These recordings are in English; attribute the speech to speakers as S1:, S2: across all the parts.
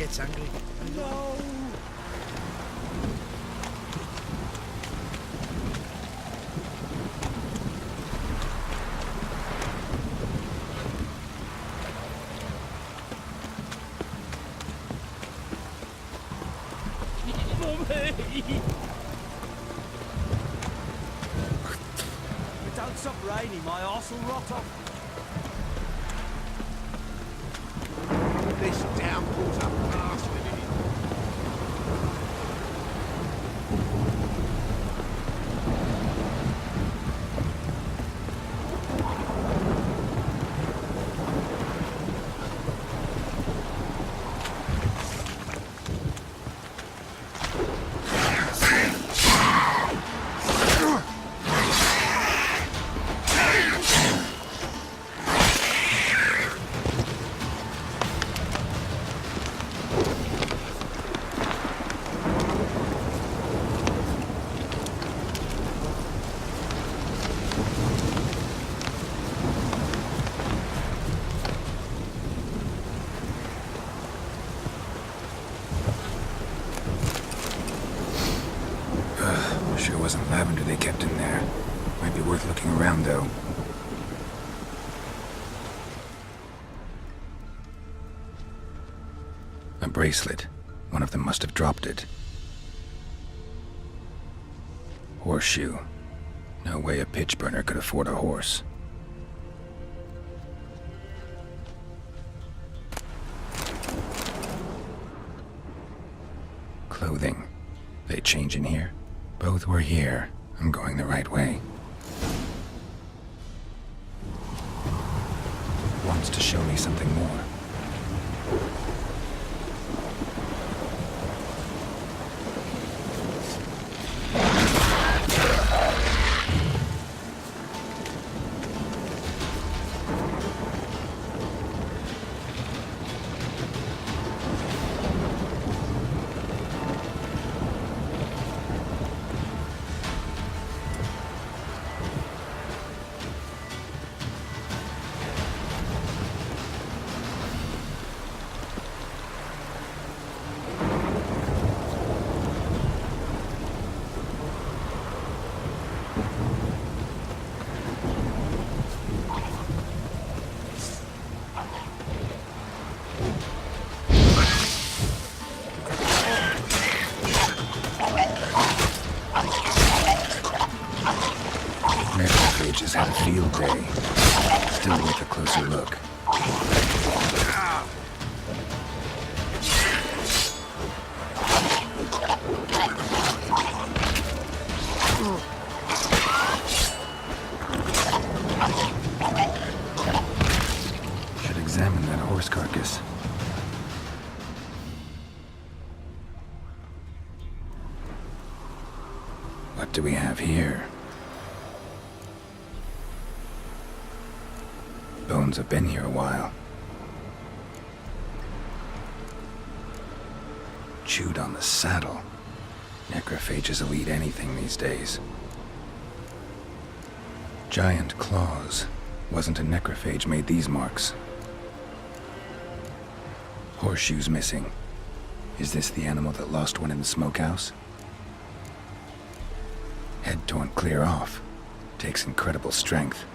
S1: gets hungry.
S2: No! If it don't stop raining, my arse will rot off.
S1: This downpour's a bastard, isn't it?
S3: Sure wasn't lavender they kept in there. Might be worth looking around, though. A bracelet. One of them must have dropped it. Horseshoe. No way a pitch burner could afford a horse. Clothing. They change in here? Both were here. I'm going the right way. Wants to show me something more. Necrophages had a field day. Still worth a closer look. Should examine that horse carcass. What do we have here? Bones have been here a while. Chewed on the saddle. Necrophages will eat anything these days. Giant claws. Wasn't a necrophage made these marks. Horseshoes missing. Is this the animal that lost one in the smokehouse? Head torn clear off. Takes incredible strength.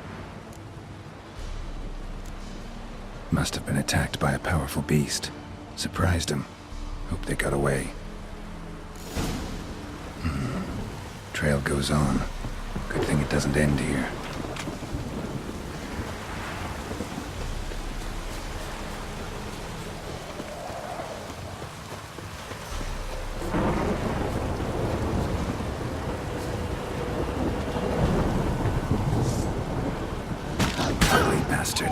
S3: Must have been attacked by a powerful beast. Surprised him. Hope they got away. Trail goes on. Good thing it doesn't end here. Ugly bastard.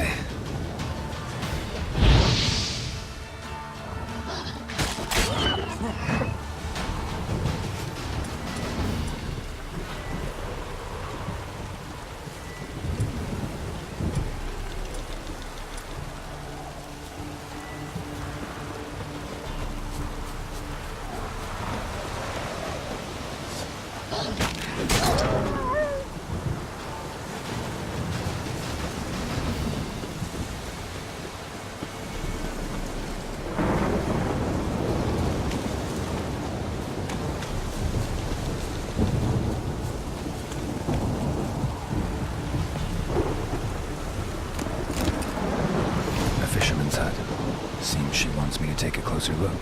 S3: closer look.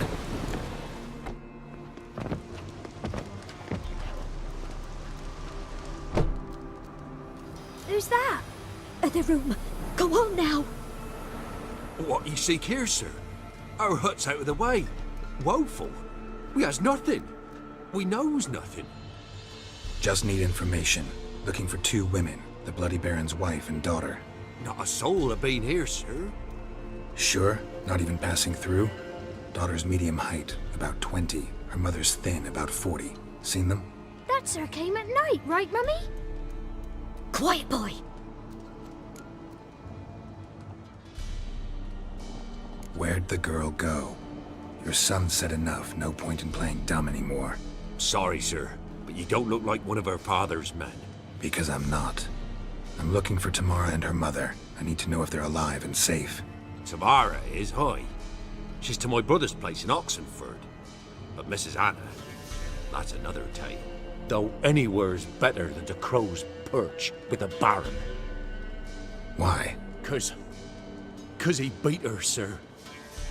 S4: Who's that? Other room. Go on now.
S1: What you seek here, sir? Our hut's out of the way. Woeful. We has nothing. We knows nothing.
S3: Just need information. Looking for 2 women, the Bloody Baron's wife and daughter.
S1: Not a soul have been here, sir.
S3: Sure? Not even passing through? Daughter's medium height, about 20. Her mother's thin, about 40. Seen them?
S4: That sir came at night, right, Mummy? Quiet, boy.
S3: Where'd the girl go? Your son said enough, no point in playing dumb anymore.
S1: Sorry, sir, but you don't look like one of our father's men.
S3: Because I'm not. I'm looking for Tamara and her mother. I need to know if they're alive and safe.
S1: Tamara is, hi. She's to my brother's place in Oxenford. But Mrs. Anna, that's another tale. Though anywhere's better than the Crow's Perch with the Baron.
S3: Why?
S1: Cause he beat her, sir.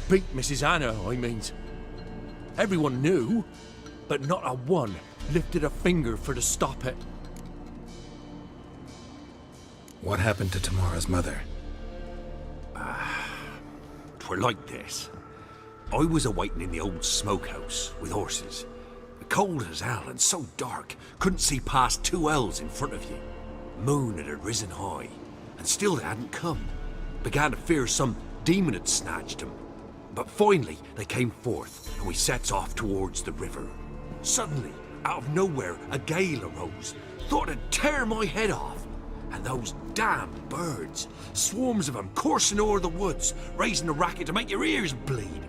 S1: Beat Mrs. Anna, I means. Everyone knew, but not a one lifted a finger for to stop it.
S3: What happened to Tamara's mother?
S1: 'Twere like this. I was awaiting in the old smokehouse with horses. Cold as hell and so dark, couldn't see past 2 ells in front of you. Moon had risen high, and still they hadn't come. Began to fear some demon had snatched them. But finally, they came forth, and we sets off towards the river. Suddenly, out of nowhere, a gale arose. Thought it'd tear my head off. And those damn birds, swarms of them coursing o'er the woods, raising a racket to make your ears bleed.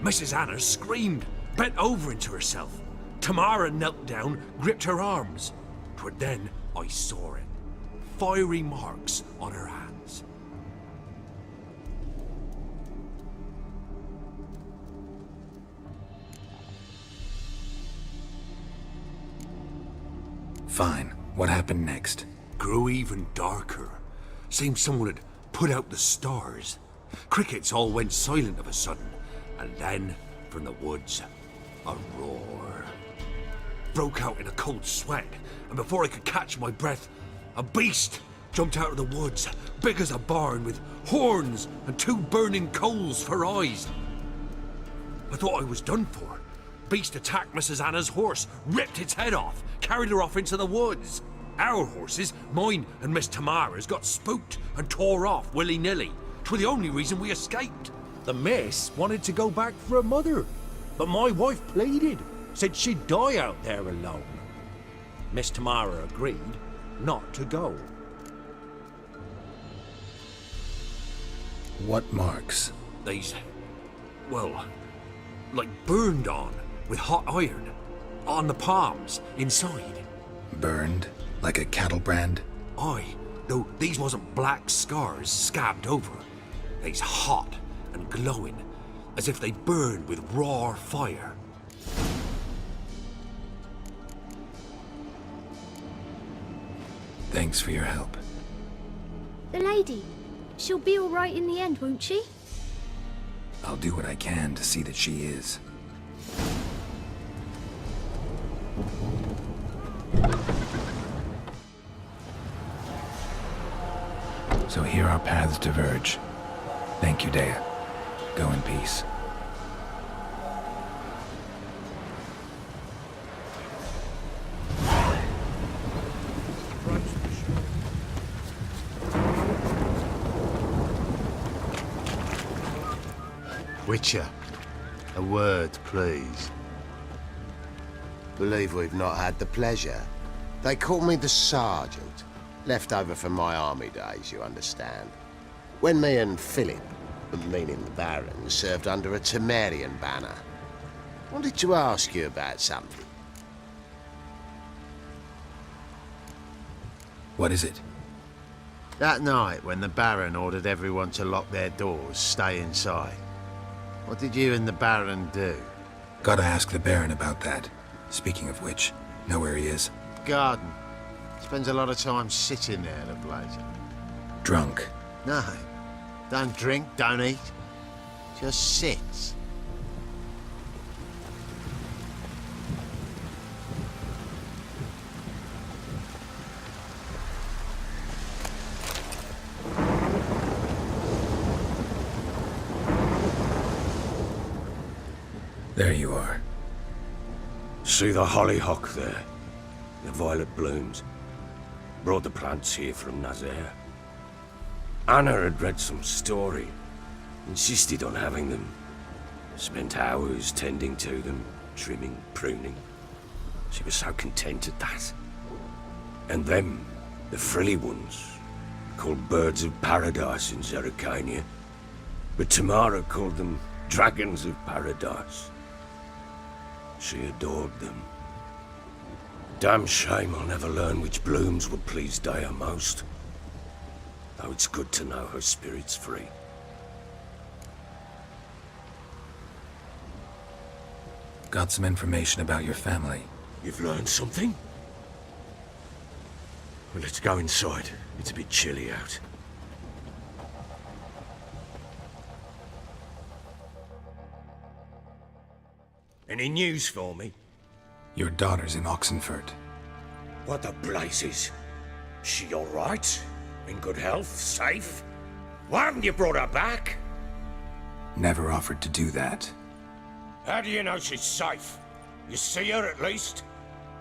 S1: Mrs. Anna screamed, bent over into herself. Tamara knelt down, gripped her arms. 'Twere then I saw it. Fiery marks on her hands.
S3: Fine. What happened next?
S1: Grew even darker. Seemed someone had put out the stars. Crickets all went silent of a sudden. And then, from the woods, a roar. Broke out in a cold sweat, and before I could catch my breath, a beast jumped out of the woods, big as a barn, with horns and 2 burning coals for eyes. I thought I was done for. Beast attacked Mrs. Anna's horse, ripped its head off, carried her off into the woods. Our horses, mine and Miss Tamara's, got spooked and tore off willy-nilly. 'Twere the only reason we escaped. The miss wanted to go back for her mother, but my wife pleaded, said she'd die out there alone. Miss Tamara agreed not to go.
S3: What marks?
S1: These, well, like burned on with hot iron, on the palms, inside.
S3: Burned? Like a cattle brand?
S1: Aye, though these wasn't black scars scabbed over. They's hot and glowing, as if they burned with raw fire.
S3: Thanks for your help.
S4: The lady. She'll be all right in the end, won't she?
S3: I'll do what I can to see that she is. So here our paths diverge. Thank you, Dea. Go in peace.
S5: Witcher, a word, please. Believe we've not had the pleasure. They call me the Sergeant. Left over from my army days, you understand. When me and Philip, meaning the Baron, served under a Temerian banner. Wanted to ask you about something.
S3: What is it?
S5: That night when the Baron ordered everyone to lock their doors, stay inside. What did you and the Baron do?
S3: Gotta ask the Baron about that. Speaking of which, know where he is?
S5: Garden. Spends a lot of time sitting there, the blazer.
S3: Drunk.
S5: No. Don't drink, don't eat. Just sits.
S3: There you are.
S6: See the hollyhock there? The violet blooms. Brought the plants here from Nazaire. Anna had read some story. Insisted on having them. Spent hours tending to them, trimming, pruning. She was so content at that. And them, the frilly ones, called birds of paradise in Zerrikania. But Tamara called them dragons of paradise. She adored them. Damn shame I'll never learn which blooms would please Dea most. Though it's good to know her spirit's free.
S3: Got some information about your family.
S6: You've learned something? Well, let's go inside. It's a bit chilly out. Any news for me?
S3: Your daughter's in Oxenfurt.
S6: What the blazes? She all right? In good health? Safe? Why haven't you brought her back?
S3: Never offered to do that.
S6: How do you know she's safe? You see her at least?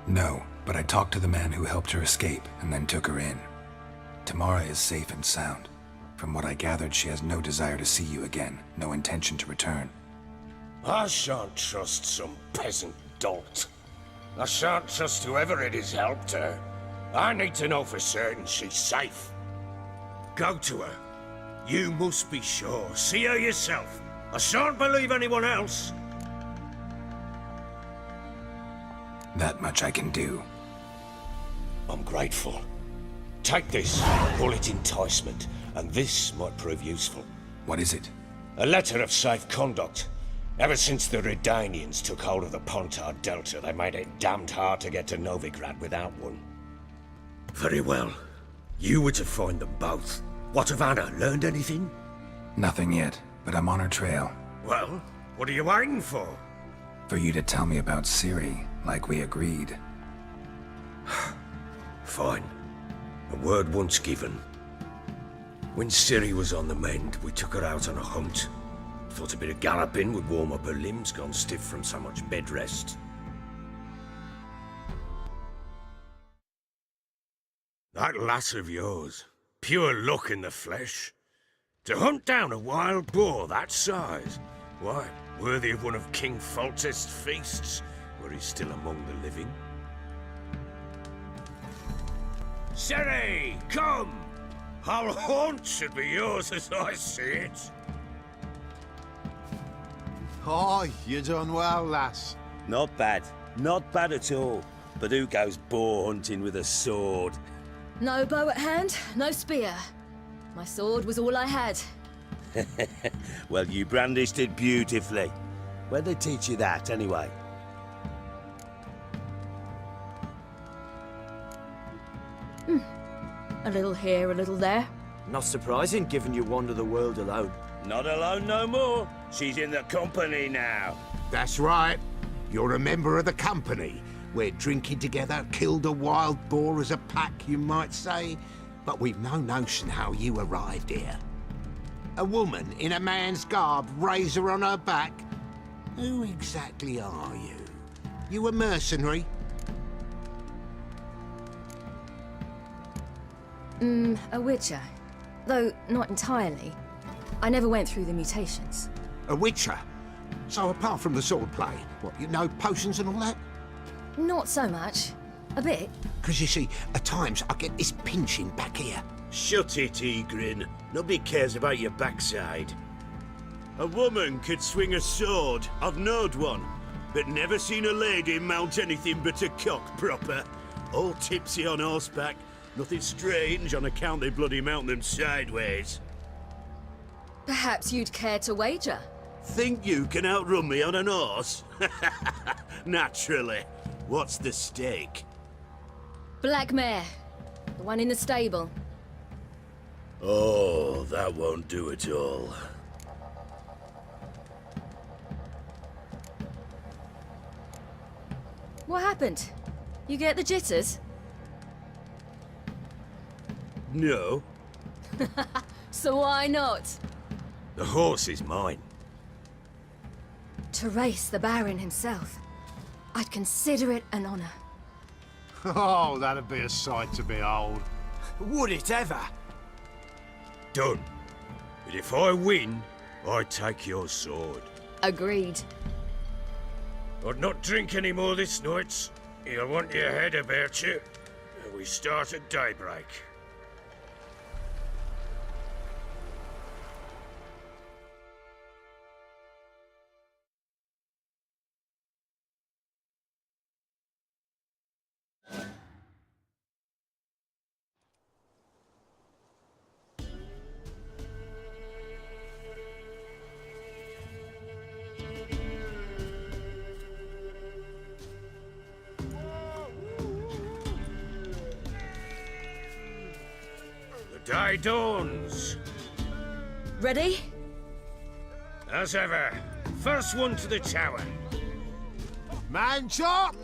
S3: No, but I talked to the man who helped her escape and then took her in. Tamara is safe and sound. From what I gathered, she has no desire to see you again, no intention to return.
S6: I shan't trust some peasant dolt. I shan't trust whoever it is helped her. I need to know for certain she's safe. Go to her. You must be sure. See her yourself. I shan't believe anyone else.
S3: That much I can do.
S6: I'm grateful. Take this, call it enticement, and this might prove useful.
S3: What is it?
S6: A letter of safe conduct. Ever since the Redanians took hold of the Pontar Delta, they made it damned hard to get to Novigrad without one. Very well. You were to find them both. What of Anna? Learned anything?
S3: Nothing yet, but I'm on her trail.
S6: Well, what are you waiting for?
S3: For you to tell me about Ciri, like we agreed.
S6: Fine. A word once given. When Ciri was on the mend, we took her out on a hunt. Thought a bit of galloping would warm up her limbs, gone stiff from so much bed rest. That lass of yours, pure luck in the flesh. To hunt down a wild boar that size, why, worthy of one of King Foltest's feasts, were he still among the living. Ciri, come! Our haunt should be yours as I see it.
S7: Oh, you done well, lass.
S2: Not bad. Not bad at all. But who goes boar hunting with a sword?
S4: No bow at hand, no spear. My sword was all I had.
S2: Well, you brandished it beautifully. Where'd they teach you that, anyway?
S4: A little here, a little there.
S2: Not surprising, given you wander the world alone. Not alone no more. She's in the company now.
S8: That's right. You're a member of the company. We're drinking together, killed a wild boar as a pack, you might say. But we've no notion how you arrived here. A woman in a man's garb, razor on her back. Who exactly are you? You a mercenary?
S4: A witcher. Though not entirely. I never went through the mutations.
S8: A witcher? So apart from the sword play, what, you know potions and all that?
S4: Not so much. A bit.
S8: Because you see, at times I get this pinching back here.
S2: Shut it, Egrin. Nobody cares about your backside. A woman could swing a sword. I've knowed one. But never seen a lady mount anything but a cock proper. All tipsy on horseback. Nothing strange on account they bloody mount them sideways.
S4: Perhaps you'd care to wager?
S2: Think you can outrun me on an horse? Naturally. What's the stake?
S4: Black mare. The one in the stable.
S2: Oh, that won't do it all.
S4: What happened? You get the jitters?
S2: No.
S4: So why not?
S6: The horse is mine.
S4: To race the Baron himself, I'd consider it an honor.
S7: Oh, that'd be a sight to behold.
S2: Would it ever? Done. But if I win, I take your sword.
S4: Agreed.
S6: I'd not drink any more this night. You'll want your head about you. We start at daybreak. The day dawns.
S4: Ready?
S6: As ever, first one to the tower.
S7: Man chop!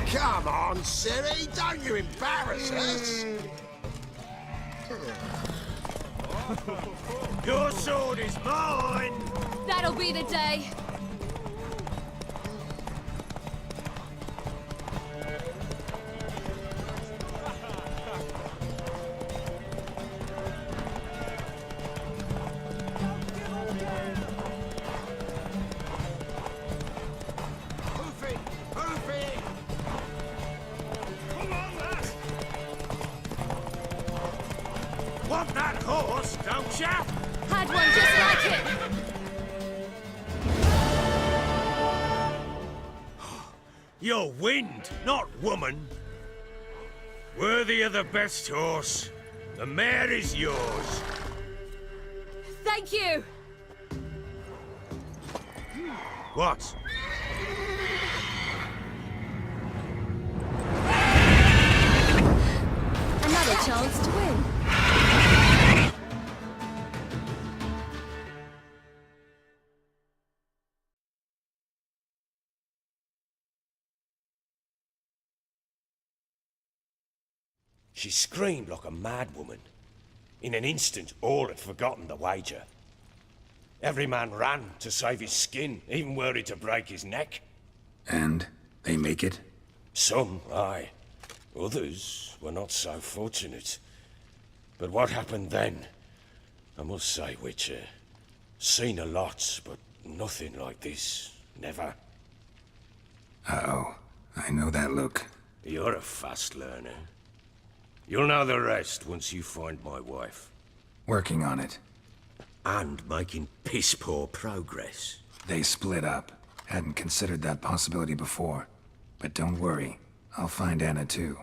S5: Come on, silly, don't you embarrass us!
S2: Your sword is mine!
S4: That'll be the day.
S2: Want that horse, don't ya?
S4: Had one just like it.
S6: You're wind, not woman. Worthy of the best horse. The mare is yours.
S4: Thank you.
S6: What?
S4: Another chance to win.
S6: She screamed like a mad woman. In an instant, all had forgotten the wager. Every man ran to save his skin, even worried to break his neck.
S3: And they make it?
S6: Some, aye. Others were not so fortunate. But what happened then? I must say, Witcher, seen a lot, but nothing like this. Never.
S3: Uh-oh. I know that look.
S6: You're a fast learner. You'll know the rest once you find my wife.
S3: Working on it.
S2: And making piss-poor progress.
S3: They split up. Hadn't considered that possibility before. But don't worry. I'll find Anna too.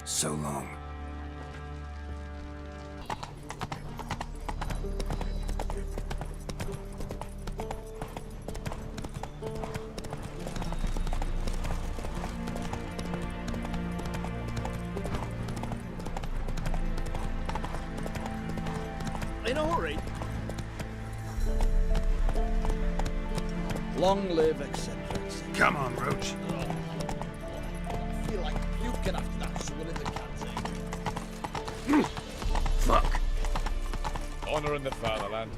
S3: So long.
S9: In a hurry. Long live eccentrics.
S3: Come on, Roach.
S9: I feel like puking after that someone in the canteen.
S6: Fuck!
S10: Honor in the fatherland.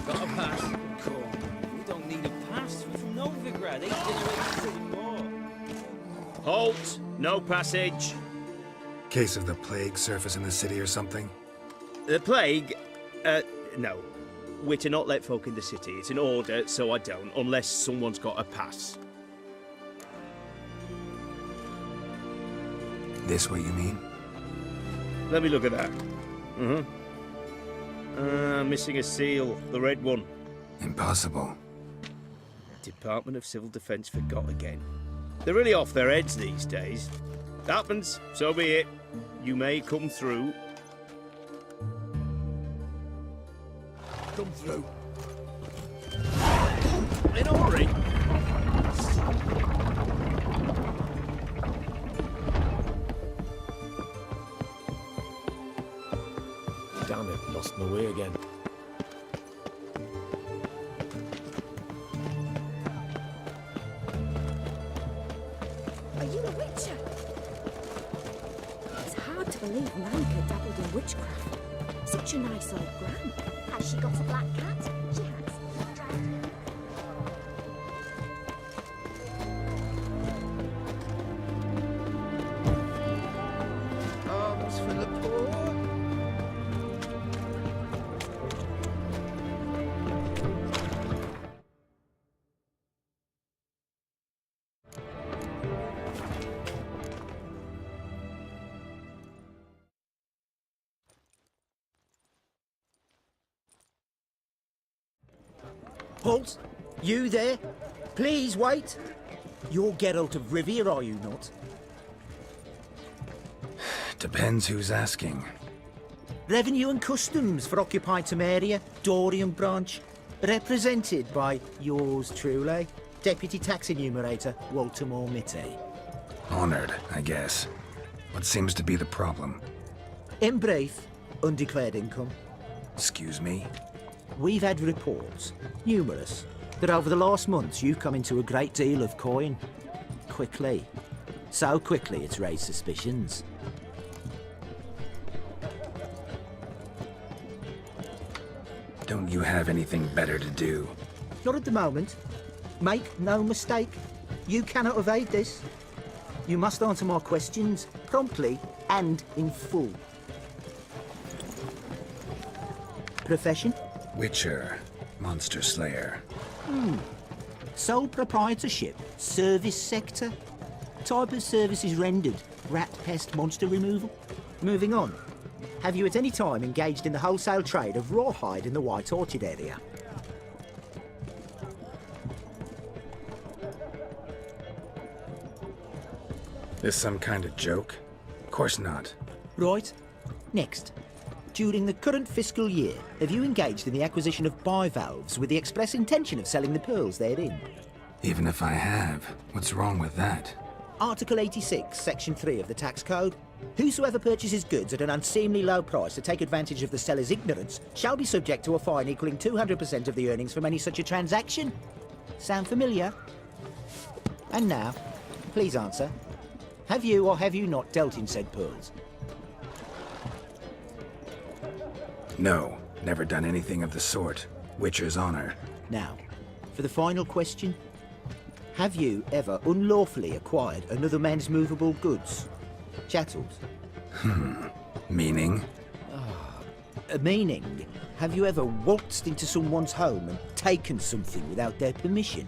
S9: Got a pass? Cool. We don't need a pass. We're from Novigrad. 8 generations more. Halt! No passage.
S3: Case of the plague surface in the city or something?
S9: The plague? No. We're to not let folk in the city. It's an order, so I don't, unless someone's got a pass.
S3: This what you mean?
S9: Let me look at that. Missing a seal. The red one.
S3: Impossible.
S9: Department of Civil Defence forgot again. They're really off their heads these days. Happens, so be it. You may come through. Come through. In a hurry.
S11: you a witcher? It's hard to believe Monica dabbled in witchcraft. Such a nice old gran.
S12: Has she got a black cat? She has.
S8: Arms for the poor.
S13: Halt! You there? Please wait! You're Geralt of Rivia, are you not?
S3: Depends who's asking.
S13: Revenue and Customs for occupied Temeria, Dorian branch, represented by yours truly, Deputy Tax Enumerator Walter Mitte.
S3: Honored, I guess. What seems to be the problem?
S13: In brief, undeclared income.
S3: Excuse me?
S13: We've had reports, numerous, that over the last months you've come into a great deal of coin. Quickly. So quickly it's raised suspicions.
S3: Don't you have anything better to do?
S13: Not at the moment. Make no mistake. You cannot evade this. You must answer my questions, promptly and in full. Profession?
S3: Witcher. Monster Slayer.
S13: Sole proprietorship. Service sector. Type of services rendered. Rat pest monster removal. Moving on. Have you at any time engaged in the wholesale trade of rawhide in the White Orchard area?
S3: This some kind of joke? Of course not.
S13: Right. Next. During the current fiscal year, have you engaged in the acquisition of bivalves with the express intention of selling the pearls therein?
S3: Even if I have, what's wrong with that?
S13: Article 86, Section 3 of the Tax Code. Whosoever purchases goods at an unseemly low price to take advantage of the seller's ignorance shall be subject to a fine equaling 200% of the earnings from any such a transaction. Sound familiar? And now, please answer. Have you or have you not dealt in said pearls?
S3: No, never done anything of the sort. Witcher's honor.
S13: Now, for the final question. Have you ever unlawfully acquired another man's movable goods? Chattels?
S3: Meaning?
S13: Meaning, have you ever waltzed into someone's home and taken something without their permission?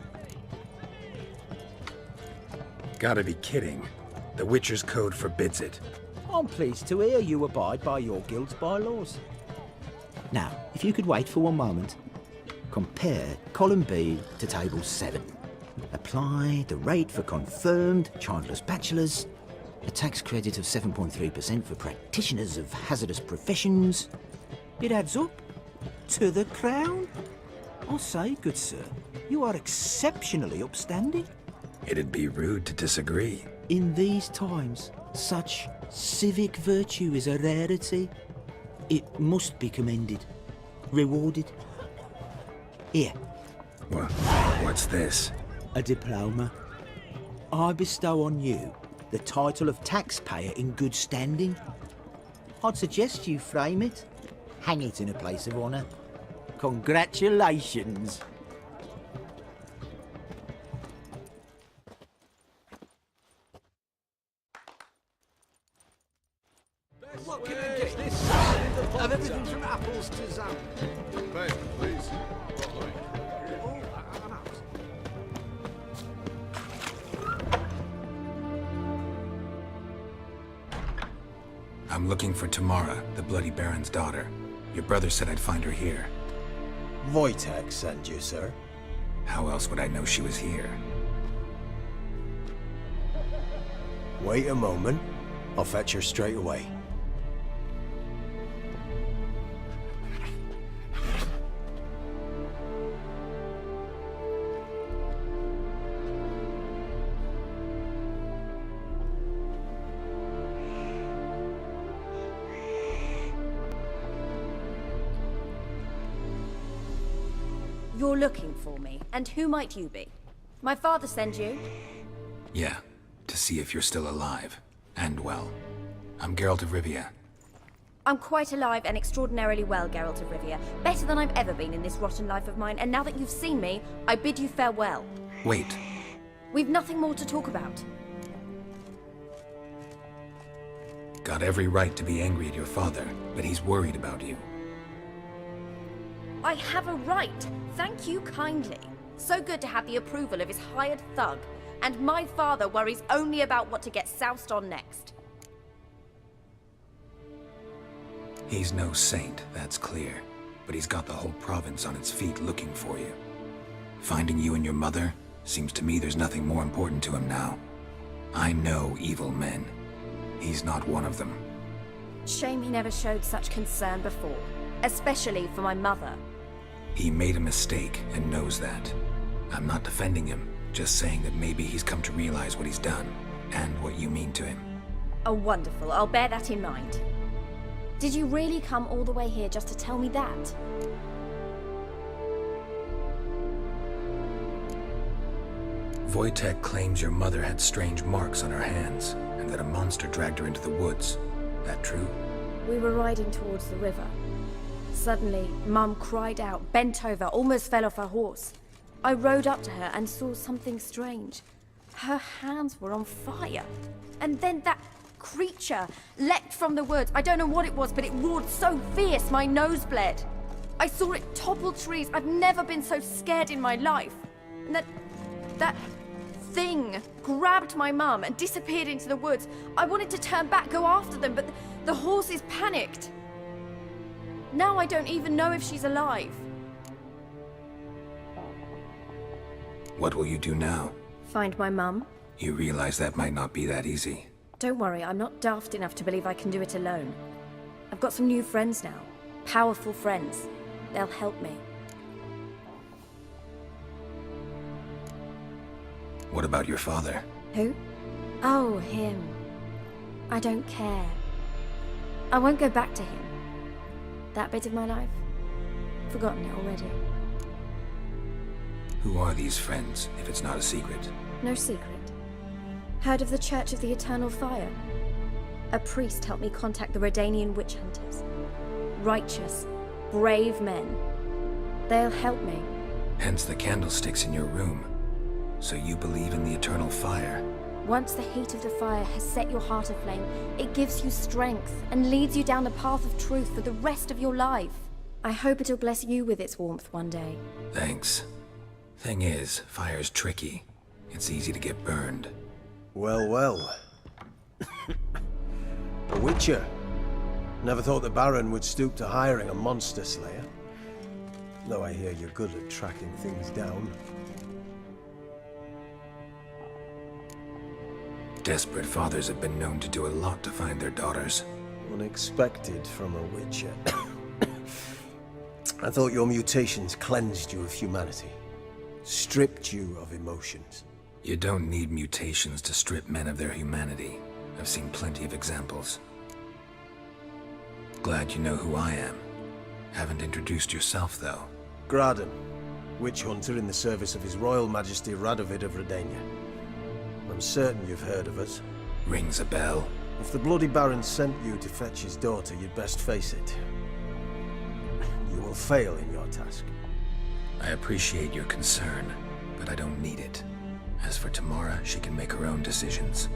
S3: Gotta be kidding. The Witcher's Code forbids it.
S13: I'm pleased to hear you abide by your guild's bylaws. Now, if you could wait for one moment, compare column B to table 7. Apply the rate for confirmed childless bachelors, a tax credit of 7.3% for practitioners of hazardous professions. It adds up to the crown. I say, good sir, you are exceptionally upstanding.
S3: It'd be rude to disagree.
S13: In these times, such civic virtue is a rarity. It must be commended, rewarded. Here.
S3: What's this?
S13: A diploma. I bestow on you the title of taxpayer in good standing. I'd suggest you frame it, hang it in a place of honour. Congratulations.
S8: What can I get this? Have everything from apples to zam.
S10: Pay, please.
S3: I'm looking for Tamara, the Bloody Baron's daughter. Your brother said I'd find her here.
S14: Wojtek sent you, sir.
S3: How else would I know she was here?
S14: Wait a moment. I'll fetch her straight away.
S4: You're looking for me, and who might you be? My father send you?
S3: Yeah, to see if you're still alive, and well. I'm Geralt of Rivia.
S12: I'm quite alive and extraordinarily well, Geralt of Rivia. Better than I've ever been in this rotten life of mine, and now that you've seen me, I bid you farewell.
S3: Wait.
S12: We've nothing more to talk about.
S3: Got every right to be angry at your father, but he's worried about you.
S12: I have a right. Thank you kindly. So good to have the approval of his hired thug. And my father worries only about what to get soused on next.
S3: He's no saint, that's clear. But he's got the whole province on its feet looking for you. Finding you and your mother, seems to me there's nothing more important to him now. I know evil men. He's not one of them.
S12: Shame he never showed such concern before. Especially for my mother.
S3: He made a mistake and knows that. I'm not defending him, just saying that maybe he's come to realize what he's done, and what you mean to him.
S12: Oh, wonderful. I'll bear that in mind. Did you really come all the way here just to tell me that?
S3: Wojtek claims your mother had strange marks on her hands, and that a monster dragged her into the woods. That true?
S12: We were riding towards the river. Suddenly, Mum cried out, bent over, almost fell off her horse. I rode up to her and saw something strange. Her hands were on fire. And then that creature leapt from the woods. I don't know what it was, but it roared so fierce my nose bled. I saw it topple trees. I've never been so scared in my life. And that thing grabbed my mum and disappeared into the woods. I wanted to turn back, go after them, but the horses panicked. Now I don't even know if she's alive.
S3: What will you do now?
S12: Find my mum.
S3: You realize that might not be that easy.
S12: Don't worry, I'm not daft enough to believe I can do it alone. I've got some new friends now. Powerful friends. They'll help me.
S3: What about your father?
S12: Who? Oh, him. I don't care. I won't go back to him. That bit of my life? Forgotten it already.
S3: Who are these friends, if it's not a secret?
S12: No secret. Heard of the Church of the Eternal Fire? A priest helped me contact the Redanian witch hunters. Righteous, brave men. They'll help me.
S3: Hence the candlesticks in your room. So you believe in the eternal fire?
S12: Once the heat of the fire has set your heart aflame, it gives you strength and leads you down the path of truth for the rest of your life. I hope it'll bless you with its warmth one day.
S3: Thanks. Thing is, fire's tricky. It's easy to get burned.
S14: Well, well. A witcher. Never thought the Baron would stoop to hiring a monster slayer. Though I hear you're good at tracking things down.
S3: Desperate fathers have been known to do a lot to find their daughters.
S14: Unexpected from a witcher. I thought your mutations cleansed you of humanity. Stripped you of emotions.
S3: You don't need mutations to strip men of their humanity. I've seen plenty of examples. Glad you know who I am. Haven't introduced yourself, though.
S14: Graden, witch hunter in the service of His Royal Majesty Radovid of Redania. I'm certain you've heard of us.
S3: Rings a bell.
S14: If the Bloody Baron sent you to fetch his daughter, you'd best face it. You will fail in your task.
S3: I appreciate your concern, but I don't need it. As for Tamara, she can make her own decisions.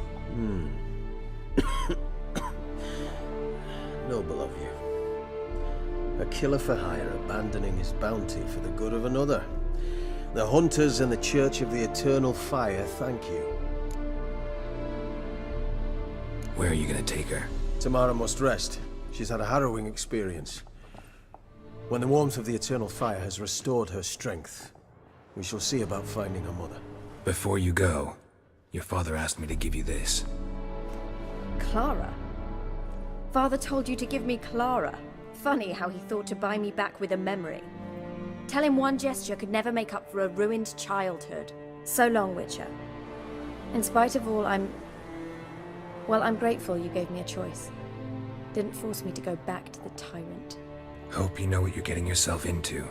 S14: Noble of you. A killer for hire abandoning his bounty for the good of another. The Hunters and the Church of the Eternal Fire thank you.
S3: Where are you gonna take her?
S14: Tamara must rest. She's had a harrowing experience. When the warmth of the Eternal Fire has restored her strength, we shall see about finding her mother.
S3: Before you go, your father asked me to give you this.
S12: Clara? Father told you to give me Clara. Funny how he thought to buy me back with a memory. Tell him one gesture could never make up for a ruined childhood. So long, Witcher. In spite of all, I'm grateful you gave me a choice. Didn't force me to go back to the tyrant.
S3: Hope you know what you're getting yourself into.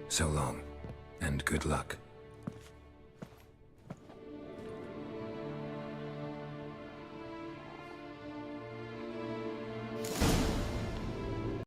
S3: So long, and good luck.